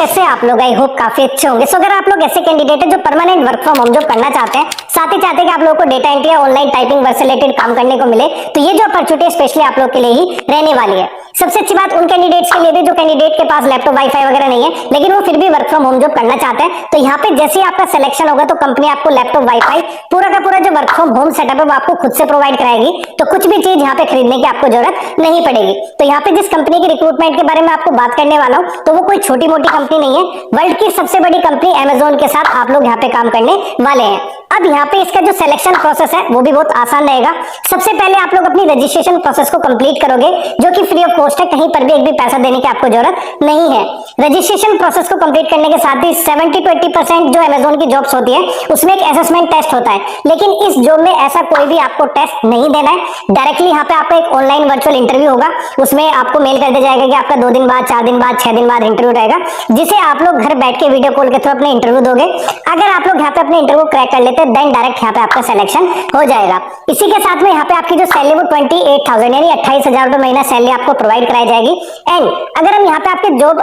कैसे आप लोग, आई होप काफी अच्छे होंगे। सो अगर आप लोग ऐसे कैंडिडेट है जो permanent work from home job करना चाहते हैं, साथ ही चाहते हैं कि आप लोगों को डेटा एंट्री या ऑनलाइन टाइपिंग वर्क से रिलेटेड काम करने को मिले, तो ये जो अपॉर्चुनिटी स्पेशली आप लोग के लिए ही रहने वाली है। सबसे अच्छी बात उन कैंडिडेट्स के लिए भी जो कैंडिडेट के पास लैपटॉप वाईफाई वगैरह नहीं है, लेकिन वो फिर भी वर्क फ्रॉम होम जॉब करना चाहते हैं। तो यहाँ पे जैसे ही आपका सिलेक्शन होगा तो कंपनी आपको लैपटॉप वाईफाई पूरा का पूरा जो वर्क फ्रॉम होम सेटअप है वो आपको खुद से प्रोवाइड कराएगी। तो कुछ भी चीज यहाँ पे खरीदने की आपको जरूरत नहीं पड़ेगी। तो यहाँ पे जिस कंपनी की रिक्रूटमेंट के बारे में आपको बात करने वाला हूँ, तो वो कोई छोटी मोटी कंपनी नहीं है, वर्ल्ड की सबसे बड़ी कंपनी अमेजोन के साथ आप लोग यहाँ पे काम करने वाले हैं। अब यहाँ पे इसका जो सिलेक्शन प्रोसेस है वो भी बहुत आसान रहेगा। सबसे पहले आप लोग अपनी रजिस्ट्रेशन प्रोसेस को कंप्लीट करोगे, जो कि फ्री ऑफ कॉस्ट है, कहीं पर भी एक भी पैसा देने की आपको जरूरत नहीं है। रजिस्ट्रेशन प्रोसेस को कंप्लीट करने के साथ ही 70-20% जो अमेजोन की जॉब्स होती है उसमें एक असेसमेंट टेस्ट होता है, लेकिन इस जॉब में ऐसा कोई भी आपको टेस्ट नहीं देना है। डायरेक्टली यहाँ पे आपका एक ऑनलाइन वर्चुअल इंटरव्यू होगा, उसमें आपको मेल कर दिया जाएगा कि आपका 2 दिन बाद, 4 दिन बाद, 6 दिन बाद इंटरव्यू रहेगा, जिसे आप लोग घर बैठ के वीडियो कॉल के थ्रू अपने इंटरव्यू दोगे। अगर आप लोग यहाँ पे अपने इंटरव्यू क्रैक कर लेते हैं, देन डायरेक्ट यहाँ पे आपका सिलेक्शन हो जाएगा। इसी के साथ में यहाँ पे आपकी जो सैलरी वो 28,000 यानी 28,000 रुपए महीना सैलरी आपको प्रोवाइड कराई जाएगी। एंड अगर हम यहाँ पे आपके जॉब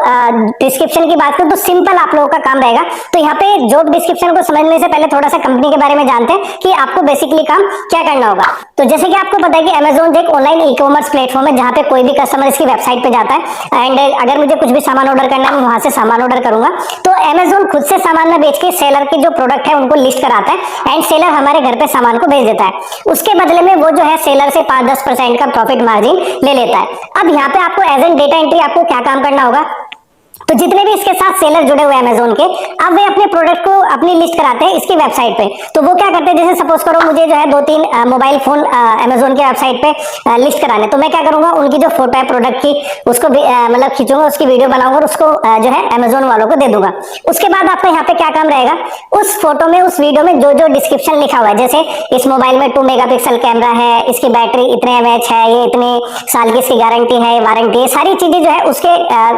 डिस्क्रिप्शन की बात करें तो सिंपल आप लोगों का काम रहेगा। तो यहाँ पे जॉब डिस्क्रिप्शन को समझने से पहले थोड़ा सा कंपनी के बारे में जानते हैं कि आपको बेसिकली काम क्या करना होगा। तो जैसे कि आपको पता है कि अमेजोन एक ऑनलाइन ई कॉमर्स प्लेटफॉर्म है, जहाँ पे कोई भी कस्टमर इसकी वेबसाइट पे जाता है एंड अगर मुझे कुछ भी सामान ऑर्डर करना है मैं वहां से सामान ऑर्डर करूंगा। तो अमेजोन खुद से सामान में बेच के सेलर के जो प्रोडक्ट है उनको लिस्ट कराता है एंड सेलर हमारे घर पे सामान को भेज देता है। उसके बदले में वो जो है सेलर से 5-10% का प्रॉफिट मार्जिन ले लेता है। अब यहाँ पे आपको एज एन डेटा एंट्री आपको क्या काम करना होगा, तो जितने भी इसके साथ सेलर जुड़े हुए अमेजोन के, अब वे अपने प्रोडक्ट को अपनी लिस्ट कराते हैं इसकी वेबसाइट पे। तो वो क्या करते हैं, जैसे सपोज करो मुझे जो है 2-3 मोबाइल फोन अमेजोन के वेबसाइट पे लिस्ट कराने, तो मैं क्या करूंगा, उनकी जो फोटो है प्रोडक्ट की उसको मतलब खींचूंगा, उसकी वीडियो बनाऊंगा और उसको जो है अमेजोन वालों को दे दूंगा। उसके बाद आपका यहाँ पे क्या काम रहेगा, उस फोटो में, उस वीडियो में जो जो डिस्क्रिप्शन लिखा हुआ है, जैसे इस मोबाइल में 2 मेगापिक्सल कैमरा है, इसकी बैटरी इतने एमएच है, ये इतने साल की इसकी गारंटी है, वारंटी है, सारी चीजें जो है उसके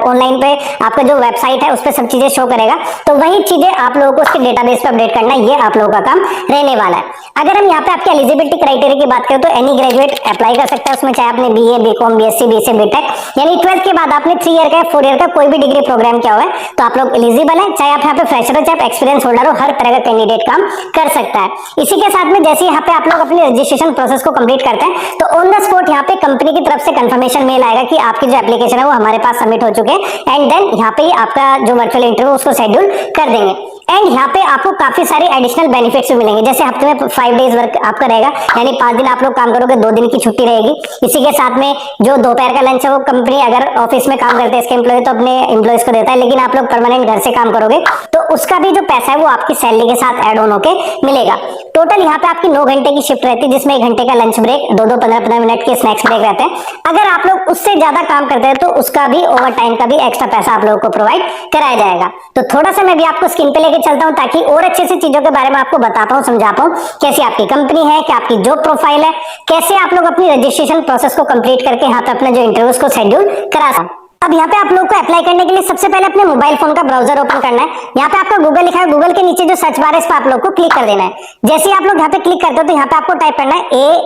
ऑनलाइन पे आपका जो वेबसाइट है उस पर सब चीजें शो करेगा। तो वही चीजें आप लोगों को उसके डेटाबेस पे अपडेट करना, ये आप लोगों का काम रहने वाला है। अगर हम यहाँ पे आपके एलिजिबिलिटी क्राइटेरिया की बात करें तो एनी ग्रेजुएट अप्लाई कर सकता है उसमें, चाहे आपने BA, BCom, BSc, BC, BTech यानी 12th के बाद आपने 3 ईयर का, 4 ईयर का कोई भी डिग्री प्रोग्राम किया हुआ है तो आप लोग एलिजिबल है। चाहे आप यहाँ पे फ्रेशर हो, चाहे आप एक्सपीरियंस होल्डर हो, हर तरह का कैंडिडेट काम कर सकता है। इसी के साथ में जैसे यहाँ पे आप लोग अपनी रजिस्ट्रेशन प्रोसेस को कंप्लीट करते हैं तो ऑन द स्पॉट यहाँ पे कंपनी की तरफ से कंफर्मेशन मेल आएगा कि आपकी जो एप्लीकेशन है वो हमारे पास सबमिट हो चुके हैं एंड देन यहाँ पे आपका जो वर्चुअल इंटरव्यू उसको शेड्यूल कर देंगे। एंड यहाँ पे आपको काफी सारे एडिशनल बेनिफिट्स भी मिलेंगे, जैसे हफ्ते में 5 डेज वर्क आपका रहेगा, यानी 5 दिन आप लोग काम करोगे, 2 दिन की छुट्टी रहेगी। इसी के साथ में जो दोपहर का लंच है वो कंपनी अगर ऑफिस में काम करते हैं इसके एम्प्लॉय तो अपने एम्प्लॉयज को देता है, लेकिन आप लोग परमानेंट घर से काम करोगे तो उसका भी जो पैसा है वो आपकी सैलरी के साथ एड ऑन होके मिलेगा। टोटल यहाँ पे आपकी 9 घंटे की शिफ्ट रहती है, जिसमें 1 घंटे का लंच ब्रेक, 2-2 15-15 मिनट के स्नैक्स ब्रेक रहते हैं। अगर आप लोग उससे ज्यादा काम करते हैं तो उसका भी ओवर टाइम का भी एक्स्ट्रा पैसा आप लोगों को प्रोवाइड कराया जाएगा। तो थोड़ा सा मैं भी आपको स्क्रीन पे लेके चलता हूँ ताकि और अच्छे से चीजों के बारे में आपको बता पाऊँ, समझा पाऊँ, कैसी आपकी कंपनी है, क्या आपकी जॉब प्रोफाइल है, कैसे आप लोग अपनी रजिस्ट्रेशन प्रोसेस को कंप्लीट करके यहाँ पे अपने जो इंटरव्यूज को शेड्यूल करा सकते। अब यहाँ पे आप लोग को अप्लाई करने के लिए सबसे पहले अपने मोबाइल फोन का ब्राउजर ओपन करना है। यहाँ पे आपका गूगल लिखा है, गूगल के नीचे जो सर्च बार है इस पर आप लोग को क्लिक कर देना है। जैसे ही आप लोग यहाँ पे क्लिक करते हो तो यहाँ पे आपको टाइप करना है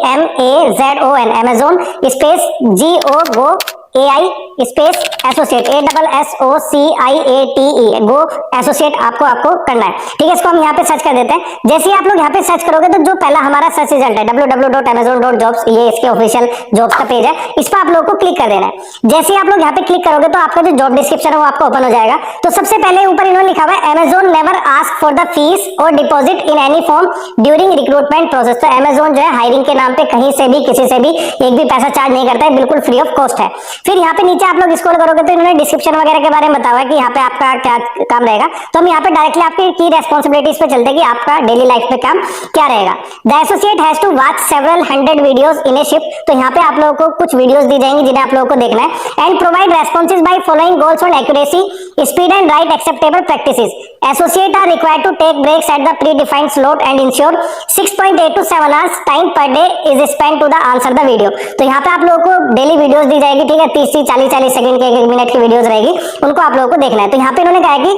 AMAZON Amazon space GO AI space associate ASSOCIATE गो एसोसिएट आपको करना है। ठीक है, इसको हम यहाँ पे सर्च कर देते हैं। जैसे ही आप लोग यहाँ पे सर्च करोगे तो जो पहला हमारा सर्च रिजल्ट है www.amazon.jobs, ये इसके ऑफिशियल जॉब्स का पेज है, इस पर आप लोग को क्लिक कर देना है। जैसे ही आप लोग यहाँ पे क्लिक करोगे तो आपका जो जॉब डिस्क्रिप्शन है वो आपको ओपन हो जाएगा। तो सबसे पहले ऊपर इन्होंने लिखा हुआ है Amazon never ask for the fees और deposit in any form during recruitment process. तो अमेजोन जो है हायरिंग के नाम पे कहीं से भी किसी से भी एक भी पैसा चार्ज नहीं करता है, बिल्कुल फ्री ऑफ कॉस्ट है। फिर यहाँ पे नीचे आप लोग स्क्रॉल करोगे तो इन्होंने डिस्क्रिप्शन वगैरह के बारे में बताया कि यहाँ पे आपका क्या काम रहेगा। तो हम यहाँ पे डायरेक्टली आपकी की रेस्पॉन्सिबिलिटीज पे चलते हैं कि आपका डेली लाइफ में काम क्या रहेगा। The associate has to watch several 100 videos in a shift. तो यहाँ पे आप लोगों को कुछ वीडियोस दी जाएंगी जिन्हें आप लोगों को देखना है and provide responses by following goals on accuracy, speed and right acceptable practices. Associate are required to take breaks at the predefined slot and ensure 6.8 to 7 hours time per day is spend to the answer the video. तो यहाँ पे आप लोगों को daily videos दी जाएगी, ठीक है, 30-40 second के 1 मिनट की वीडियोस रहेगी, उनको आप लोगों को देखना है। तो यहाँ पे इन्होंने कहा है कि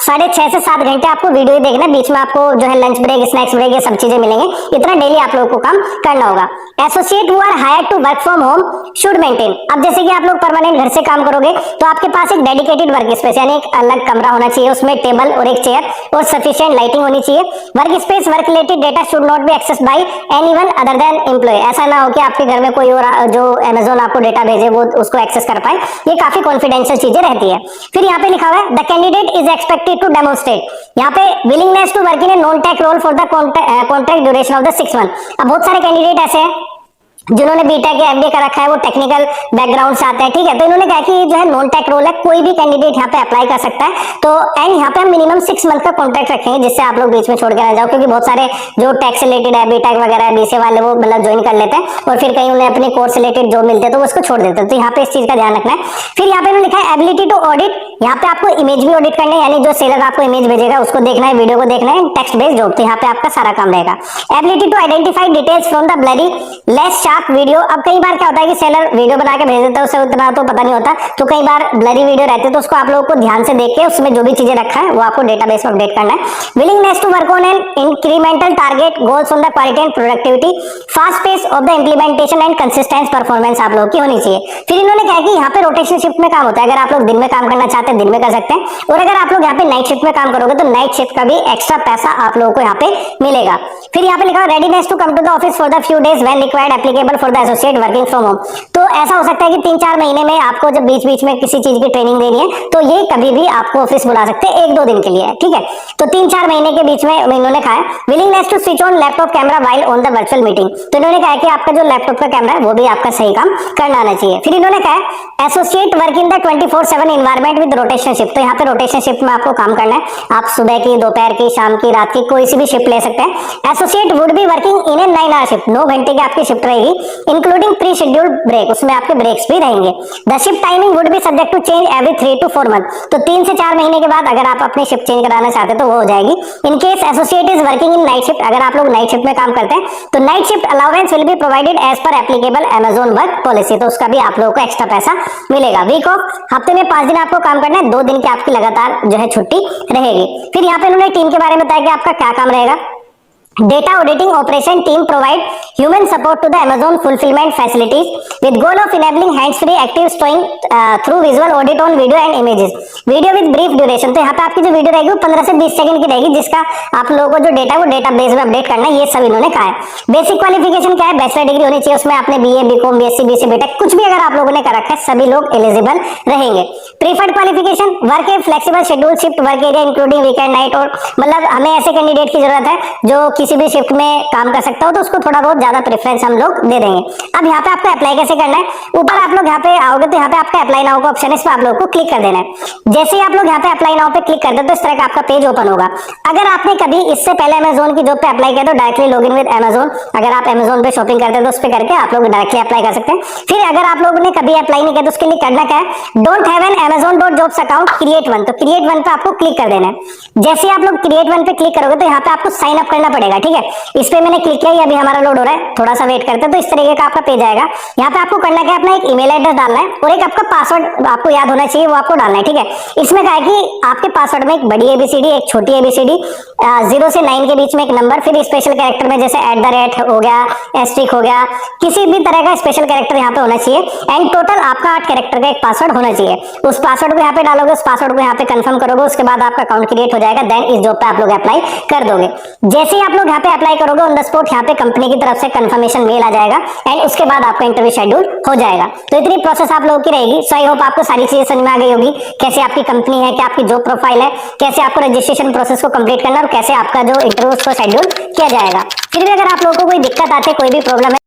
6.5 से 7 घंटे आपको वीडियो ही देखना है, बीच में आपको जो है लंच ब्रेक, स्नैक्स ब्रेक, ये सब चीजें मिलेंगे, इतना डेली आप लोगों को काम करना होगा। Associate who are hired to work from home should maintain. अब जैसे कि आप लोग परमानेंट घर से काम करोगे तो आपके पास एक डेडिकेटेड वर्क स्पेस यानी एक अलग कमरा होना चाहिए, उसमें टेबल और एक चेयर और सफिशिएंट लाइटिंग होनी चाहिए। Work space work related data should not be access by anyone other than employ. ऐसा ना हो कि आपके घर में कोई और जो Amazon आपको डेटा भेजे वो उसको एक्सेस कर पाए, ये काफी कॉन्फिडेंशियल चीजें रहती है। फिर यहाँ पे लिखा हुआ है the candidate is expected to demonstrate, यहाँ पे willingness to work in a non tech role for the contract duration of the 6 month. अब बहुत सारे कैंडिडेट ऐसे हैं जिन्होंने बीटेक या एमबीए कर रखा है, वो टेक्निकल बैकग्राउंड से आते हैं, ठीक है। तो इन्होंने कहा कि जो है नॉन टेक रोल है, कोई भी कैंडिडेट यहाँ पे अप्लाई कर सकता है। तो एंड यहाँ पे हम मिनिमम 6 मंथ का कॉन्ट्रैक्ट रखेंगे, जिससे आप लोग बीच में छोड़ के ना जाओ, क्योंकि बहुत सारे जो टैक्स रिलेटेड है, बीटेक वगैरह बीसीए वाले, वो मतलब ज्वाइन कर लेते हैं और फिर कहीं उन्हें अपने कोर्स रिलेटेड जॉब मिलते हैं तो वो उसको छोड़ देते हैं। तो यहाँ पे इस चीज का ध्यान रखना है। फिर यहाँ पे इन्होंने लिखा है एबिलिटी टू ऑडिट, यहाँ पे आपको इमेज भी ऑडिट करना है, यानी जो सेलर आपको इमेज भेजेगा उसको देखना है, वीडियो को देखना है, टेक्स्ट बेस्ड जॉब, तो यहाँ पे आपका सारा काम रहेगा। Ability to identify details from the blurry less sharp video. अब कई बार क्या होता है कि सेलर वीडियो बना के भेज देता है, उसे उतना तो पता नहीं होता, तो कई बार ब्लरी वीडियो रहती है, तो उसको आप लोगों को ध्यान से देख के उसमें जो भी चीजें रखा है वो आपको डेटाबेस में अपडेट करना है। Willingness to work on an incremental target goals on the quality and productivity, fast pace of the implementation and consistent performance आप लोगों की होनी चाहिए। फिर इन्होंने कहा कि यहाँ पे रोटेशन शिफ्ट में काम होता है, अगर आप लोग दिन में काम करना चाहते हैं दिन में कर सकते हैं, और अगर आप लोग यहाँ पे नाइट शिफ्ट में काम करोगे तो नाइट शिफ्ट का भी एक्स्ट्रा पैसा आप लोगों को यहाँ पे मिलेगा। फिर यहाँ पे लिखा है readiness to come to the office for the few days when required applicable for the associate working from home. तो ऐसा हो सकता है कि 3-4 महीने में आपको जब बीच बीच में किसी चीज की ट्रेनिंग देनी है तो ये कभी भी आपको ऑफिस बुला सकते हैं 1-2 दिन के लिए, ठीक है। तो 3-4 महीने के बीच में इन्होंने कहा है willingness to switch on laptop camera while on the virtual meeting. तो इन्होंने कहा कि आपका जो लैपटॉप का कैमरा है वो भी आपका सही काम करना आना चाहिए। फिर इन्होंने कहा है associate work in the 24/7 environment with rotation shift. तो यहाँ पे रोटेशन शिफ्ट में आपको काम करना है, आप सुबह की, दोपहर की, शाम की, रात की कोई सी भी शिफ्ट ले सकते हैं। Associate would be working in A 9 hour shift, 9 घंटे की आपकी शिफ्ट रहेगी, इंक्लूडिंग प्री शेड्यूल्ड ब्रेक, उसमें आपके ब्रेक्स भी रहेंगे। The shift timing would be subject to change every 3 to 4 month. तो 3 से 4 महीने के बाद अगर आप अपनी शिफ्ट चेंज कराना चाहते हैं तो वो हो जाएगी। In case associate is working in night shift, अगर आप लोग नाइट शिफ्ट में काम करते हैं तो night shift allowance will be provided as per applicable Amazon work policy, तो उसका भी आप लोगों को एक्स्ट्रा पैसा मिलेगा। वीक ऑफ, हफ्ते में 5 दिन आपको काम करना है, 2 दिन की आपकी लगातार जो है छुट्टी रहेगी। फिर यहाँ पे उन्होंने टीम के बारे में बताया कि आपका क्या काम रहेगा। Data auditing operation team provide human support to the Amazon fulfillment facilities with goal of enabling hands-free active stowing through visual audit on video and images. Video with brief duration, तो यहाँ पे आपकी जो वीडियो रहेगी वो 15 से 20 second की रहेगी, जिसका आप लोगों को जो डेटा है वो डेटाबेस में अपडेट करना है, ये सब इन्होंने कहा है। बेसिक क्वालिफिकेशन क्या है, बैचलर डिग्री होनी चाहिए, उसमें आपने BA, BCom, BSc, BC, BTech कुछ भी अगर आप लोगों ने कर रखा है सभी लोग एलिजिबल रहेंगे। Preferred qualification work a flexible schedule shift work area including weekend night, और मतलब हमें ऐसे कैंडिडेट की जरूरत है जो किसी भी शिफ्ट में काम कर सकता हो, तो उसको थोड़ा बहुत ज्यादा प्रेफरेंस हम लोग दे देंगे। अब यहाँ पे आपको अप्लाई कैसे करना है, ऊपर आप लोग यहाँ पे आओगे तो यहाँ पे आपका अप्लाई नाउ का ऑप्शन है, इस पर आप लोग को क्लिक कर देना है। जैसे ही आप लोग यहाँ पे अप्लाई नाउ पे क्लिक कर दे तो इस तरह का आपका पेज ओपन होगा। अगर आपने कभी इससे पहले Amazon की जॉब पे अप्लाई किया तो डायरेक्टली लॉगिन विद Amazon, अगर आप Amazon पे शॉपिंग करते हैं तो उस पे करके आप लोग डायरेक्टली अप्लाई कर सकते हैं। फिर अगर आप लोगों ने कभी अप्लाई नहीं किया तो उसके लिए करना क्या है, don't have an Amazon.jobs account, create one, तो क्रिएट वन पे आपको क्लिक कर देना है। जैसे आप लोग क्रिएट वन पे क्लिक करोगे तो यहाँ पे आपको साइन अप करना पड़ेगा, ठीक है। इस पे मैंने क्लिक किया, अभी हमारा लोड हो रहा है, थोड़ा सा वेट करते हैं। तो इस तरीके का आपका पेज आएगा। यहाँ पे आपको करना क्या है, अपना एक ईमेल एड्रेस डालना है और एक आपका पासवर्ड आपको याद होना चाहिए, वो आपको डालना है, ठीक है। इसमें क्या है कि आपके पासवर्ड में एक बड़ी एबीसीडी, एक छोटी एबीसीडी, 0 से 9 के बीच में एक नंबर, फिर स्पेशल कैरेक्टर में जैसे @ हो गया, एस्ट्रिक हो गया, किसी भी तरह का स्पेशल कैरेक्टर यहाँ पे होना चाहिए। एंड टोटल आपका 8 कैरेक्टर का एक पासवर्ड होना चाहिए। उस पासवर्ड को यहाँ पे डालोगे, उस पासवर्ड को यहाँ पे कंफर्म करोगे, उसके बाद आपका अकाउंट क्रिएट हो जाएगा। देन इस जॉब पे आप लोग अप्लाई कर दोगे। जैसे ही आप लोग यहाँ पे अप्लाई करोगे ऑन द स्पॉट यहाँ पे कंपनी की तरफ से कंफर्मेशन मेल आ जाएगा एंड उसके बाद आपका इंटरव्यू शेड्यूल हो जाएगा। तो इतनी प्रोसेस आप लोगों की रहेगी। सो आई होप आपको सारी चीजें समझ में आ गई होगी, कैसे आपकी कंपनी है, क्या आपकी जॉब प्रोफाइल है, कैसे आपको रजिस्ट्रेशन प्रोसेस को कंप्लीट करना और कैसे आपका जो इंटरव्यू उसको शेड्यूल किया जाएगा। फिर भी अगर आप लोगों को कोई दिक्कत आती है, कोई भी प्रॉब्लम है,